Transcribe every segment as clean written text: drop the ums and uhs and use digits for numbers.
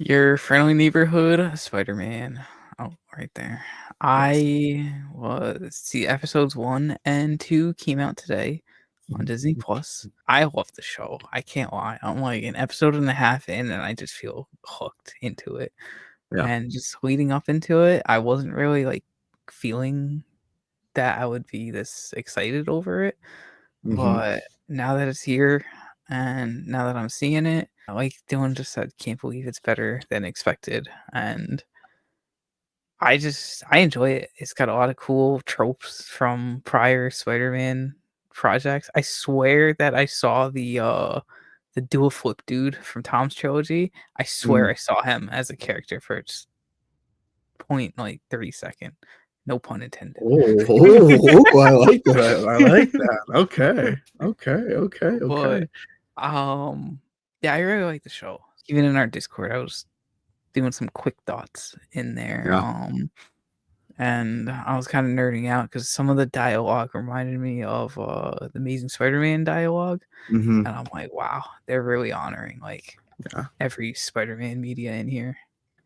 Your friendly neighborhood Spider-Man. Oh, right there. Yes. See, episodes 1 and 2 came out today on Mhm. Disney Plus. I love the show. I can't lie. I'm like an episode and a half in, and I just feel hooked into it. Yeah. And just leading up into it, I wasn't really like feeling that I would be this excited over it. Mhm. But now that it's here and now that I'm seeing it, like Dylan just said, can't believe it's better than expected. And I enjoy it. It's got a lot of cool tropes from prior Spider-Man projects. I swear that I saw the dual flip dude from Tom's trilogy. I swear Mm. I saw him as a character for just point like 30 second. No pun intended. I like that. I like that. Okay. Okay. Okay. But Okay. yeah, I really like the show. Even in our Discord, I was doing some quick thoughts in there. Yeah. And I was kind of nerding out because some of the dialogue reminded me of the Amazing Spider-Man dialogue, Mhm. and I'm like, wow, they're really honoring like Yeah. every Spider-Man media in here.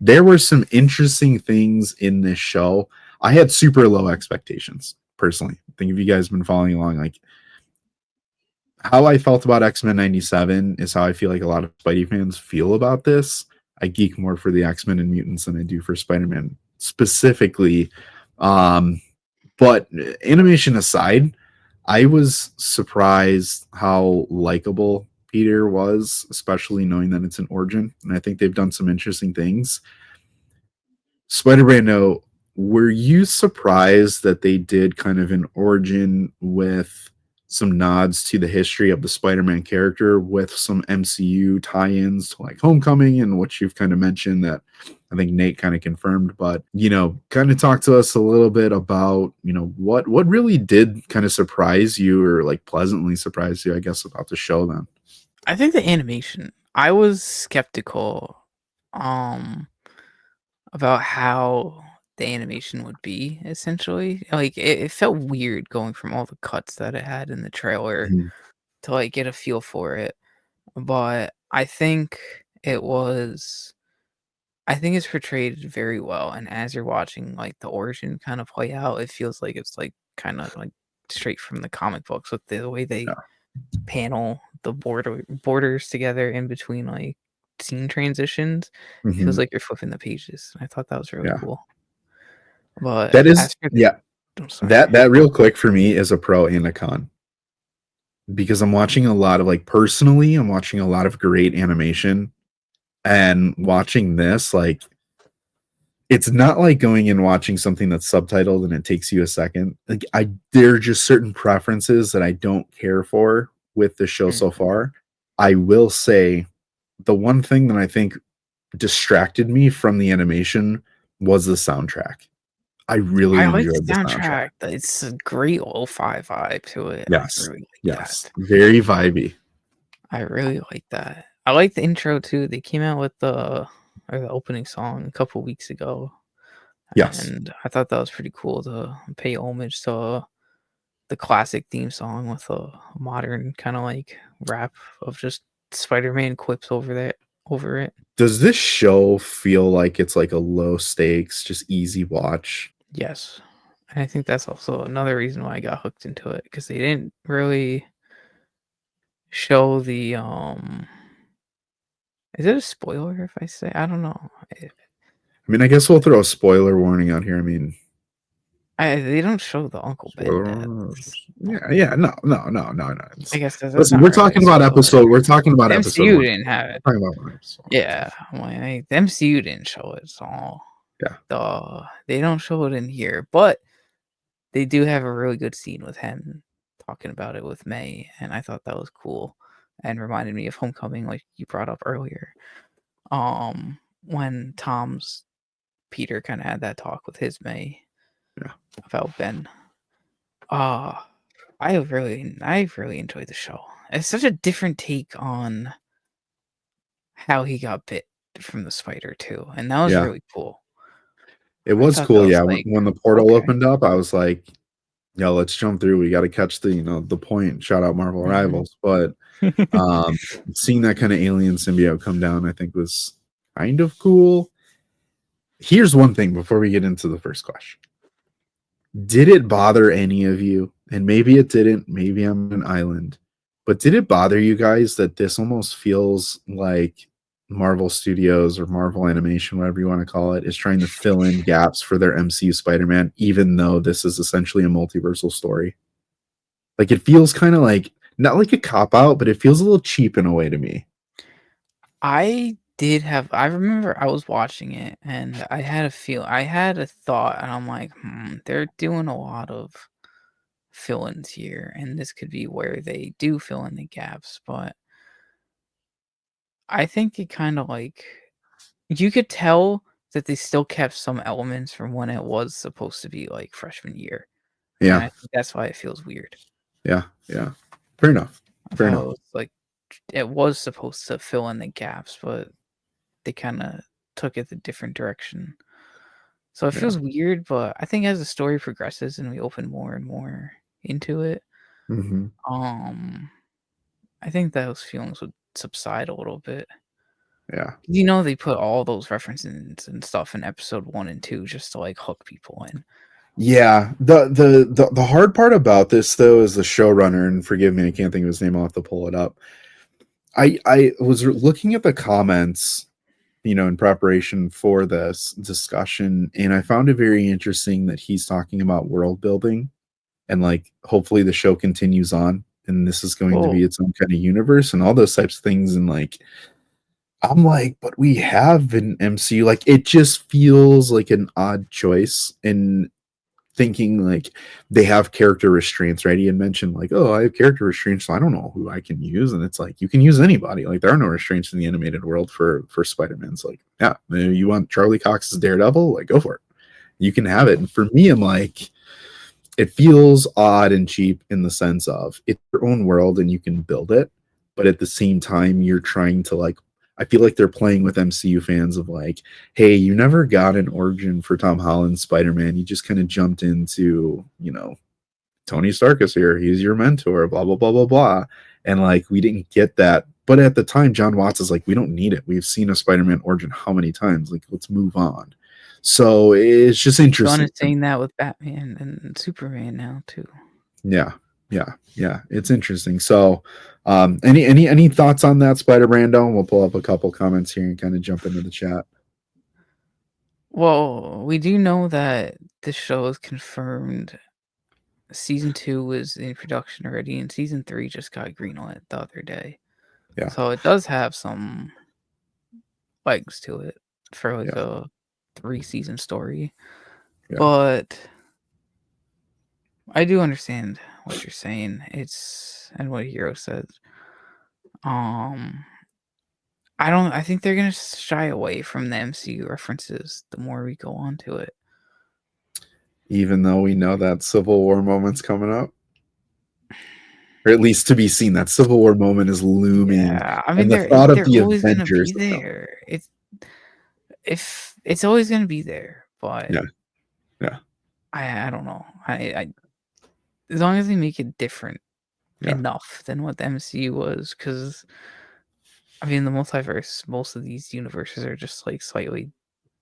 There were some interesting things in this show. I had super low expectations personally. I think if you guys have been following along, like how I felt about X-Men 97 is how I feel like a lot of Spidey fans feel about this. I geek more for the X-Men and mutants than I do for Spider-Man specifically. Um, but animation aside, I was surprised how likable Peter was, especially knowing that it's an origin. And I think they've done some interesting things. Spider-Man, no, were you surprised that they did kind of an origin with some nods to the history of the Spider-Man character with some MCU tie-ins to like Homecoming and what you've kind of mentioned that I think Nate kind of confirmed, but kind of talk to us a little bit about, what really did kind of surprise you or like pleasantly surprise you, I guess, about the show then. I think the animation. I was skeptical, about how the animation would be. Essentially, like it felt weird going from all the cuts that it had in the trailer Mhm. to like get a feel for it. But I think it's portrayed very well, and as you're watching, like, the origin kind of play out, it feels like it's, like, kinda, like, straight from the comic books with the way they Yeah. panel the borders together in between, like, scene transitions. It feels Mhm. like you're flipping the pages, and I thought that was really Yeah. cool. But That is, as for the yeah. I'm sorry. That real quick for me is a pro and a con because I'm watching a lot of like personally, I'm watching a lot of great animation and watching this like it's not like going and watching something that's subtitled and it takes you a second. Like there are just certain preferences that I don't care for with the show so Mhm. far. I will say the one thing that I think distracted me from the animation was the soundtrack. I really I like the enjoyed the soundtrack. soundtrack. It's a great lo-fi vibe to it. I Yes. really like Yes. that. Very vibey. I really like that. I like the intro too. They came out with the opening song a couple weeks ago, Yes. and I thought that was pretty cool to pay homage to the classic theme song with a modern kind of like rap of just Spider-Man quips over it. Does this show feel like it's like a low stakes, just easy watch? Yes. And I think that's also another reason why I got hooked into it because they didn't really show the is it a spoiler if I say I don't know. I mean, I guess we'll throw a spoiler warning out here. I mean, They don't show the Uncle Ben deaths. yeah, yeah, no. I guess that's Listen, not really a spoiler. we're talking about The episode MCU one. didn't have it. We're talking about one episode. Yeah, like, the MCU didn't show it, so Yeah. they don't show it in here, but they do have a really good scene with him talking about it with May, and I thought that was cool and reminded me of Homecoming, like you brought up earlier. When Tom's Peter kind of had that talk with his May Yeah. about Ben. Uh I really enjoyed the show. It's such a different take on how he got bit from the spider too, and that was Yeah. really cool. It I was thought that cool. was Yeah. like, When the portal okay. opened up, I was like, yo, let's jump through. We got to catch the point. Shout out Marvel Mhm. Rivals. But seeing that kind of alien symbiote come down, I think was kind of cool. Here's one thing before we get into the first question. Did it bother any of you? And maybe it didn't. Maybe I'm on an island. But did it bother you guys that this almost feels like Marvel Studios or Marvel Animation, whatever you want to call it, is trying to fill in gaps for their MCU Spider-Man, even though this is essentially a multiversal story? Like it feels kind of like not like a cop out, but it feels a little cheap in a way to me. I remember I was watching it and I had a thought and I'm like, they're doing a lot of fill-ins here, and this could be where they do fill in the gaps, but I think it kind of like you could tell that they still kept some elements from when it was supposed to be like freshman year. And Yeah, I think that's why it feels weird. yeah, yeah. Fair enough. Of Fair how enough. it was like it was supposed to fill in the gaps, but they kind of took it a different direction. So it Yeah. feels weird, but I think as the story progresses and we open more and more into it, Hmm. um, I think those feelings would subside a little bit. Yeah. You know, they put all those references and stuff in episode 1 and 2 just to, like, hook people in. Yeah. The hard part about this though is the showrunner, and forgive me, I can't think of his name. I'll have to pull it up. I was looking at the comments, in preparation for this discussion, and I found it very interesting that he's talking about world building and like hopefully the show continues on and this is going to Well, be its own kind of universe and all those types of things. And like I'm like, but we have an MCU. Like it just feels like an odd choice in thinking like they have character restraints, right? He had mentioned like, oh, I have character restraints, so I don't know who I can use. And it's like you can use anybody. Like there are no restraints in the animated world for Spider-Man. It's like, yeah, you want Charlie Cox's Daredevil, like go for it. You can have it. And for me, I'm like, it feels odd and cheap in the sense of it's your own world and you can build it, but at the same time you're trying to like I feel like they're playing with MCU fans of like, hey, you never got an origin for Tom Holland's Spider-Man. You just kind of jumped into, Tony Stark is here. He's your mentor, blah, blah, blah, blah, blah. And like, we didn't get that. But at the time, John Watts is like, we don't need it. We've seen a Spider-Man origin how many times? Like, let's move on. So it's just Gunn interesting. is saying that with Batman and Superman now too. Yeah, yeah. It's interesting. So, any thoughts on that, Spider Brando? We'll pull up a couple comments here and kind of jump into the chat. Well, we do know that this show is confirmed season 2 is in production already, and season 3 just got greenlit the other day. Yeah, So it does have some legs to it for like yeah, a 3-season story. yeah. But I do understand what you're saying. It's and what Hero says. Um I think they're gonna shy away from the MCU references the more we go on to it. Even though we know that Civil War moment's coming up, or at least to be seen, that Civil War moment is looming, Yeah, I mean and the thought of they're the always gonna Avengers. be there. It's always gonna be there, but Yeah, yeah, I don't know. I as long as they make it different yeah, enough than what the MCU was, because I mean the multiverse, most of these universes are just like slightly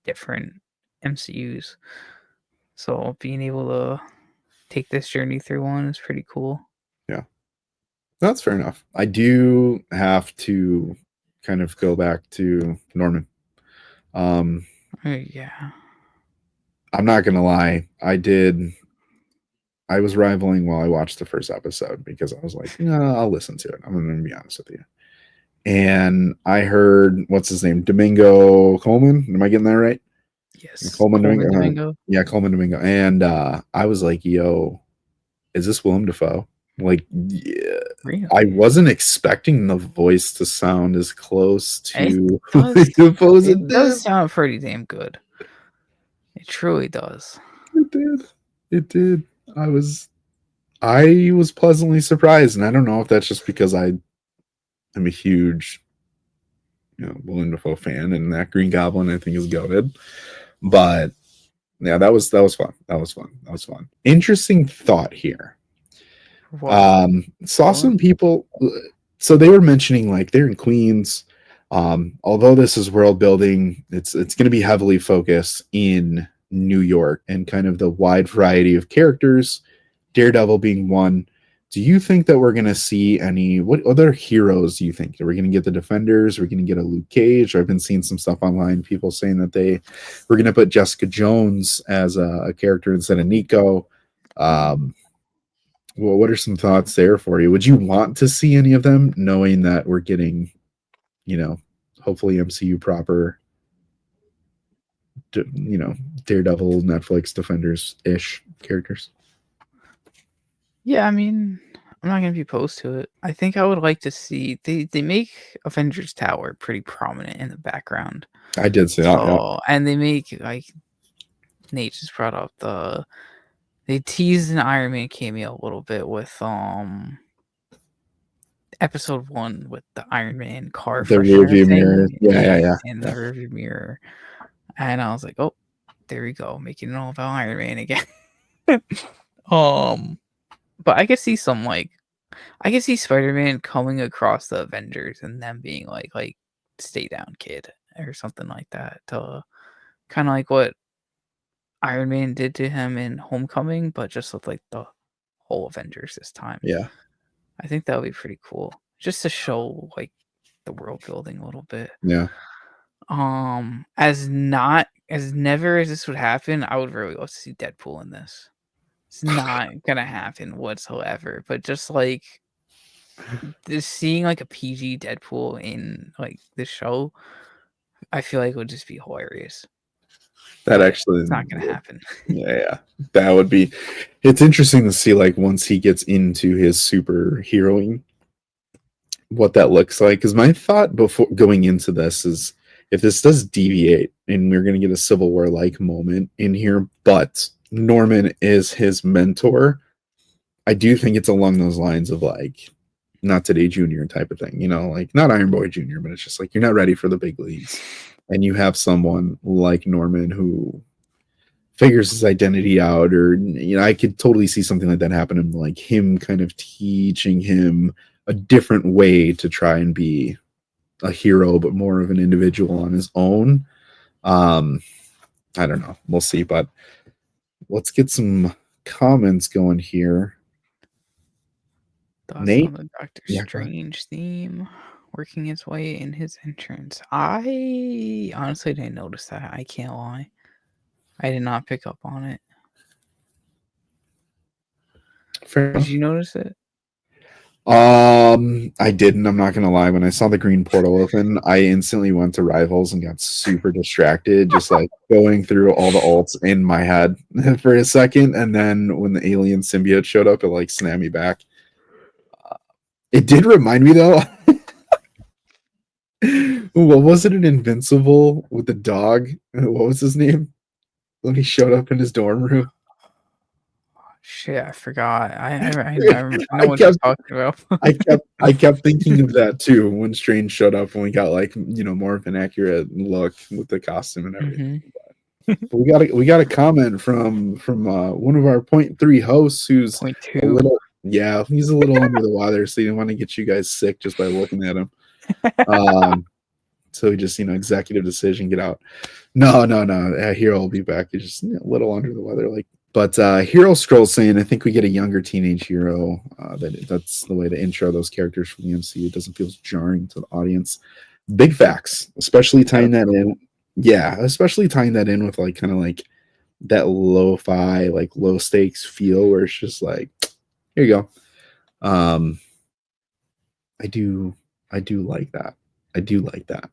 different MCUs. So being able to take this journey through one is pretty cool. yeah. That's fair enough. I do have to kind of go back to Norman. Um, Yeah. I'm not gonna lie. I was rivaling while I watched the first episode because I was like, no, I'll listen to it. I'm gonna be honest with you. And I heard what's his name, Domingo Coleman. Am I getting that right? Yes. Coleman Coleman Domingo. Domingo. Yeah, Coleman Domingo. And I was like, yo, is this Willem Dafoe? Like, yeah. I Really? wasn't expecting the voice to sound as close It to does Dafoe as it it did. does sound pretty damn good. It truly does. It did. It did. I was pleasantly surprised, and I don't know if that's just because I am a huge, Willem Dafoe fan, and that Green Goblin I think is goated. But yeah, that was fun. That was fun. That was fun. Interesting thought here. What? Saw What? some people. So they were mentioning like they're in Queens. Although this is world building, it's going to be heavily focused in New York and kind of the wide variety of characters, Daredevil being one. Do you think that we're going to see any, what other heroes do you think? Are we going to get the Defenders? Are we going to get a Luke Cage? I've been seeing some stuff online, people saying that they were going to put Jessica Jones as a character instead of Nico. Um, well, what are some thoughts there for you? Would you want to see any of them, knowing that we're getting, you know, hopefully MCU proper, you know, Daredevil, Netflix, Defenders ish characters? Yeah, I mean, I'm not gonna be opposed to it. I think I would like to see they make Avengers Tower pretty prominent in the background. I did say that. Yeah, So and they make like Nate just brought up they teased an Iron Man cameo a little bit with episode 1 with the Iron Man car the freshener rearview mirror. thing. Yeah, yeah, Yeah, yeah. in the rearview mirror. And I was like, "Oh, there we go, making it all about Iron Man again." Um, but I could see some like I could see Spider-Man coming across the Avengers and them being like stay down kid or something like that to kind of like what Iron Man did to him in Homecoming, but just with like the whole Avengers this time. Yeah, I think that would be pretty cool just to show like the world building a little bit. yeah. As not as never as this would happen, I would really love to see Deadpool in this. It's not gonna happen whatsoever, but just like just seeing like a PG Deadpool in like this show, I feel like would just be hilarious. That But actually, it's not gonna happen. yeah, yeah. That would be. It's interesting to see like once he gets into his superheroing, what that looks like. Because my thought before going into this is, if this does deviate and we're going to get a Civil War like moment in here, but Norman is his mentor, I do think it's along those lines of like not today junior type of thing, you know, like not Iron Boy Jr., but it's just like you're not ready for the big leagues. And you have someone like Norman who figures his identity out, or you know, I could totally see something like that happening, like him kind of teaching him a different way to try and be a hero, but more of an individual on his own. Um, I don't know. We'll see, but let's get some comments going here. Thoughts on Nate? the Doctor Yeah, go ahead. Strange theme working its way in his entrance. I honestly didn't notice that. I can't lie. I did not pick up on it. Fair Did enough. you notice it? I didn't. I'm not gonna lie. When I saw the green portal open, I instantly went to Rivals and got super distracted, just like going through all the alts in my head for a second. And then when the alien symbiote showed up, it like snapped me back. It did remind me though. What was it? An Invincible with the dog? What was his name when he showed up in his dorm room? Shit, I forgot. I know I what you're kept talking about. I kept thinking of that too when Strange showed up and we got like more of an accurate look with the costume and everything. Mhm. But we got a comment from one of our point three hosts who's Point a 2. little, yeah, he's a little under the weather, so he didn't want to get you guys sick just by looking at him. Um, so he just executive decision, get out. No, no, no. Hero will be back. He's just a little under the weather, like. But Hero Scroll saying, I think we get a younger teenage hero. That's the way to intro those characters from the MCU. It doesn't feel as jarring to the audience. Big facts, especially That tying was that cool. in. Yeah, especially tying that in with like kind of like that lo-fi, like low stakes feel, where it's just like, here you go. Um, I do, I do like that. I do like that.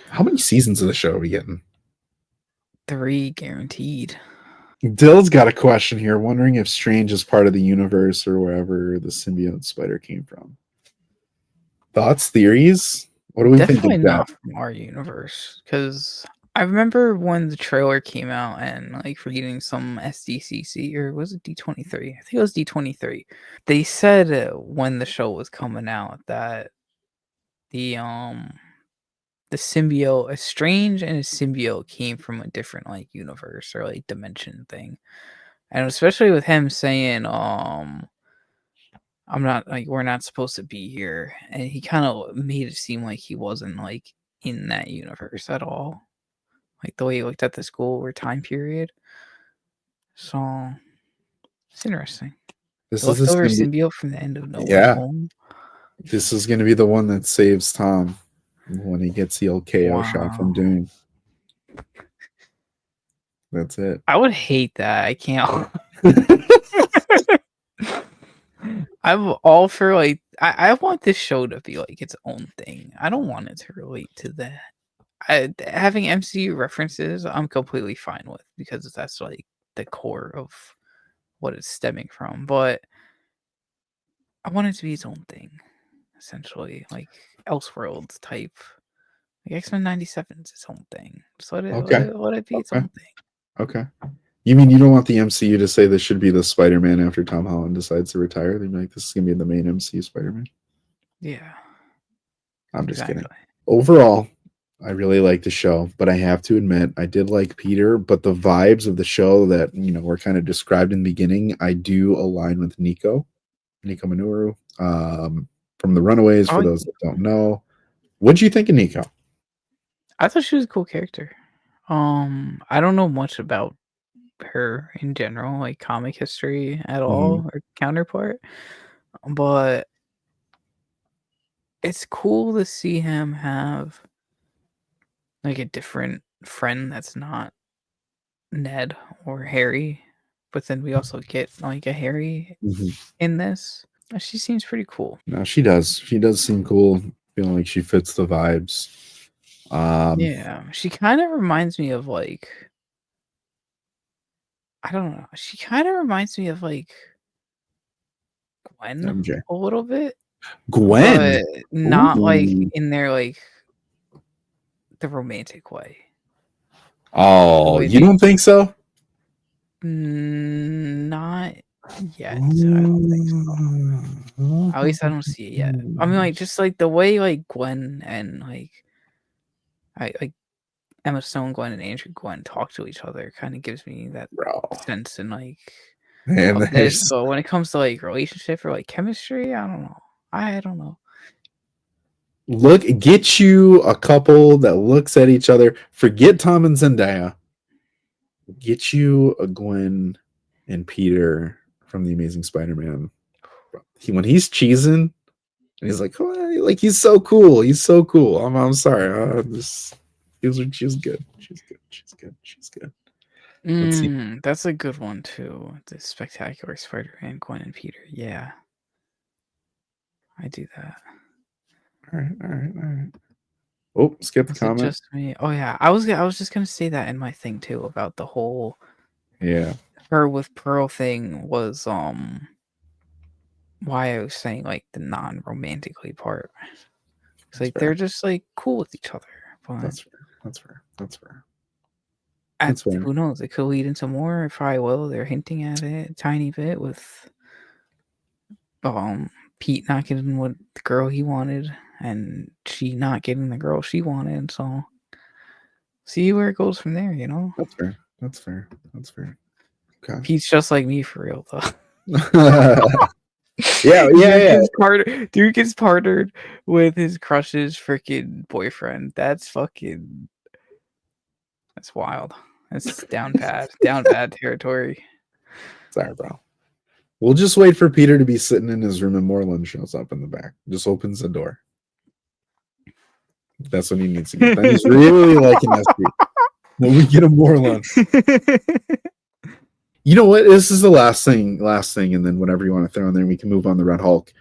How many seasons of the show are we getting? 3 guaranteed. Dill's got a question here, wondering if Strange is part of the universe or wherever the symbiote spider came from. Thoughts, theories? What do we think Definitely of that? not from our universe, because I remember when the trailer came out and, like, reading some SDCC or was it D23? I think it was D23. They said, when the show was coming out that the, um the symbiote a Strange and a symbiote came from a different, like, universe or, like, dimension thing, and especially with him saying, I'm not like we're not supposed to be here, and he kind of made it seem like he wasn't like in that universe at all, like the way he looked at the school or time period. So it's interesting. This The is just leftover gonna be, symbiote from the end of No Way yeah. Home. This is gonna be the one that saves Tom when he gets the old KO shot from Wow. Doom. That's it. I would hate that. I can't. I'm all for like I want this show to be like its own thing. I don't want it to relate to that. Having MCU references, I'm completely fine with because that's like the core of what it's stemming from. But I want it to be its own thing, essentially, like Elseworlds type. Like X-Men '97 is its own thing. Just Okay. let it be its Okay. own thing. Okay. You mean you don't want the MCU to say this should be the Spider-Man after Tom Holland decides to retire? They'd be like, this is gonna be the main MCU Spider-Man. Yeah, I'm just kidding. exactly. Overall, I really like the show, but I have to admit I did like Peter, but the vibes of the show that were kind of described in the beginning, I do align with Nico Minoru, from the Runaways, for Oh, those that don't know. What'd you think of Nico? I thought she was a cool character. I don't know much about her in general, like comic history at Mhm. all or counterpart, but it's cool to see him have like a different friend that's not Ned or Harry, but then we also get like a Harry Mhm. in this. She seems pretty cool. No, she does. She does seem cool, feeling like she fits the vibes. Um, Yeah, she kind of reminds me of like I don't know. She kind of reminds me of like Gwen MJ. a little bit, Gwen. but not like Ooh. in their like the romantic way. The Oh, way you they don't think so? not yet. I don't think so. Mm. At least I don't see it yet. I mean, like just like the way like Gwen and like Emma Stone, Gwen, and Andrew Gwen talk to each other kind of gives me that Bro. sense and like And of this. there's But when it comes to like relationship or like chemistry, I don't know. I don't know. get you a couple that looks at each other. Forget Tom and Zendaya. Get you a Gwen and Peter from the Amazing Spider-Man. When he's cheesing and he's like, oh, like he's so cool. He's so cool. I'm sorry. She's good. She's good. She's good. She's good. Let's see. That's a good one too. The Spectacular Spider-Man, Gwen and Peter. Yeah, I do that. All right. All right. All right. Oh, skip the Was it comment. just me? Oh yeah, I was just gonna say that in my thing too about the whole Yeah, her with Pearl thing was why I was saying like the non-romantically part. It's that's like they're fair. just like cool with each other, but That's fair. That's fair. That's fair. at That's fair. who knows? It could lead into more. It probably will. They're hinting at it a tiny bit with um Pete not getting what the girl he wanted and she not getting the girl she wanted. So see where it goes from there. You know, That's fair. That's fair. That's fair. Okay. Pete's just like me for real though. Yeah, yeah, Dude yeah. gets partnered with his crush's freaking boyfriend. That's wild. That's down bad territory. Sorry, bro. We'll just wait for Peter to be sitting in his room and Moreland shows up in the back. Just opens the door. That's what he needs to get. Then he's really liking SB. Then we get a Moreland. You know what? This is the last thing, and then whatever you want to throw in there, we can move on to Red Hulk.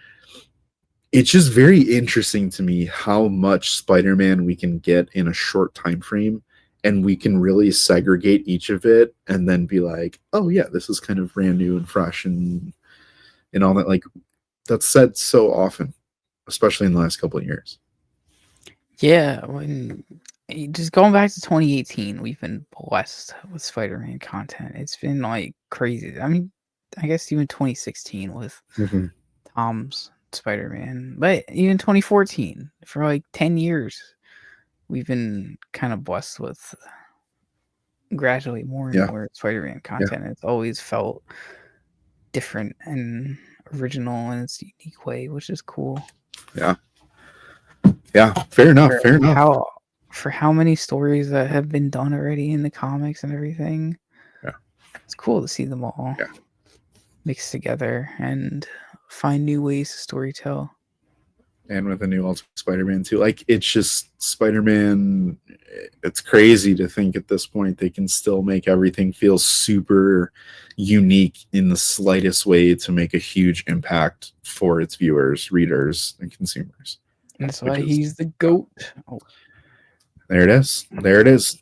It's just very interesting to me how much Spider-Man we can get in a short time frame, and we can really segregate each of it and then be like, oh yeah, this is kind of brand new and fresh and all that. Like that's said so often, especially in the last couple of years. Yeah, when just going back to 2018, we've been blessed with Spider-Man content. It's been like crazy. I mean, I guess even 2016 with Mm-hmm. Tom's Spider-Man, but even 2014 for like 10 years, we've been kind of blessed with gradually more and Yeah, more Spider-Man yeah, content. It's always felt different and original in its unique way, which is cool. Yeah. Yeah. Fair enough. For Fair enough. how many stories that have been done already in the comics and everything. Yeah. It's cool to see them all Yeah. mixed together and find new ways to storytell. And with the new Ultimate Spider-Man too, like it's just Spider-Man. It's crazy to think at this point they can still make everything feel super unique in the slightest way to make a huge impact for its viewers, readers, and consumers. And that's Which why is he's the GOAT. Oh, there. It is. There it is.